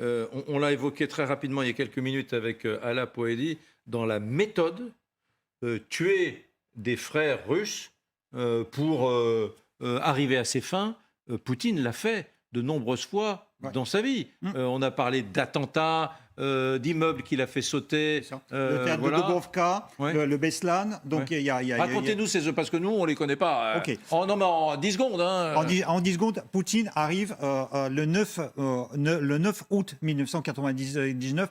On l'a évoqué très rapidement il y a quelques minutes avec Ala Poedi, dans la méthode, tuer des frères russes pour arriver à ses fins. Poutine l'a fait de nombreuses fois Ouais. dans sa vie. On a parlé d'attentats, d'immeubles qu'il a fait sauter. C'est ça. Le théâtre de Dubrovka, Ouais. le Beslan. Donc, Ouais. il y a- Racontez-nous ces œufs, parce que nous, on ne les connaît pas. Ok. Non, mais en 10 secondes. Hein. En 10 secondes, Poutine arrive le 9 août 1999.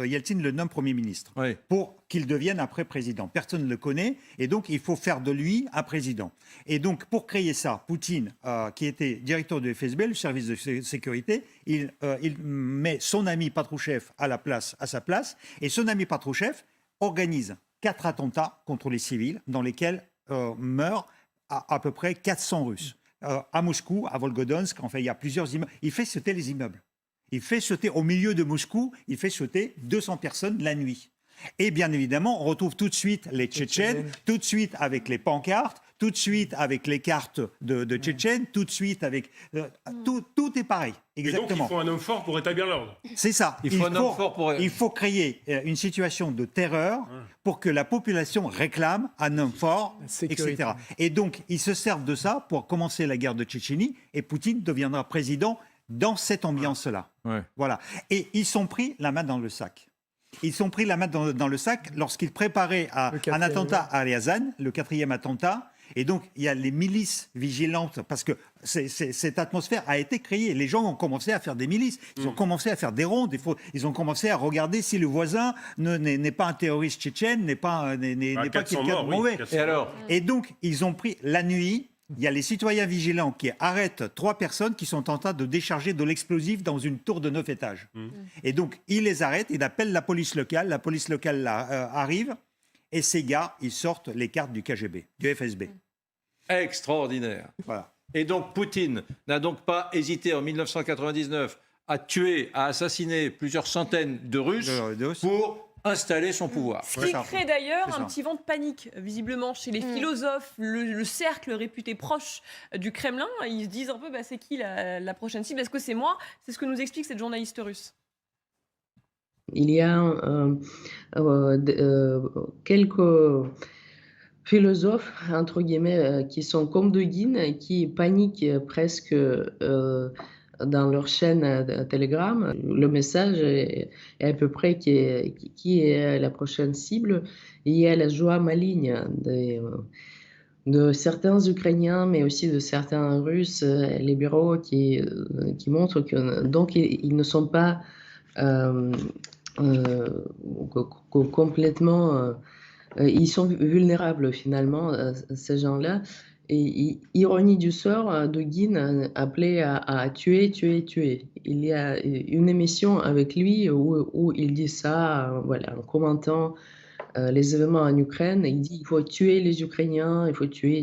Yeltsin le nomme Premier ministre Ouais. pour qu'il devienne après président. Personne ne le connaît et donc il faut faire de lui un président. Et donc pour créer ça, Poutine, qui était directeur de FSB, le service de sécurité, il met son ami Patrouchev à sa place et son ami Patrouchev organise 4 attentats contre les civils dans lesquels meurent à peu près 400 Russes. À Moscou, à Volgodonsk, enfin, il y a plusieurs immeubles. Il fait sauter les immeubles. Il fait sauter, au milieu de Moscou, il fait sauter 200 personnes la nuit. Et bien évidemment, on retrouve tout de suite les Tchétchènes, tout de suite avec les pancartes, tout de suite avec les cartes de Tchétchènes, tout de suite avec... tout est pareil, Et donc, il exactement. faut un homme fort pour établir l'ordre. C'est ça. Il faut un homme fort pour... Il faut créer une situation de terreur pour que la population réclame un homme fort, Sécurité. etc. Et donc, ils se servent de ça pour commencer la guerre de Tchétchénie et Poutine deviendra président dans cette ambiance-là. Ouais. Voilà. Et ils sont pris la main dans le sac. Ils sont pris la main dans le sac lorsqu'ils préparaient un quatrième. attentat à Ryazan, le 4e attentat. Et donc, il y a les milices vigilantes, parce que cette atmosphère a été créée. Les gens ont commencé à faire des milices, ils ont commencé à faire des rondes, ils ont commencé à regarder si le voisin n'est pas un terroriste tchétchène, n'est pas 400 quelqu'un de morts, mauvais. 400 Et alors Et donc, ils ont pris la nuit. Il y a les citoyens vigilants qui arrêtent 3 personnes qui sont en train de décharger de l'explosif dans une tour de 9 étages. Et donc, ils les arrêtent, ils appellent la police locale. La police locale arrive et ces gars, ils sortent les cartes du KGB, du FSB. Extraordinaire. Voilà. Et donc Poutine n'a donc pas hésité en 1999 à tuer, à assassiner plusieurs centaines de Russes pour installer son pouvoir. Ce qui crée d'ailleurs C'est ça. un petit vent de panique, visiblement, chez les philosophes, le cercle réputé proche du Kremlin. Ils se disent un peu, c'est qui la prochaine cible? Est-ce que c'est moi? C'est ce que nous explique cette journaliste russe. Il y a quelques philosophes, entre guillemets, qui sont comme De Guin, qui paniquent presque dans leur chaîne Telegram. Le message est à peu près qui est la prochaine cible. Il y a la joie maligne de certains Ukrainiens, mais aussi de certains Russes libéraux qui montrent que donc ils ne sont pas complètement... ils sont vulnérables finalement, ces gens-là. Et ironie du sort, De Guin appelait à tuer, tuer, tuer. Il y a une émission avec lui où il dit ça, voilà, en commentant les événements en Ukraine. Il dit il faut tuer les Ukrainiens, il faut tuer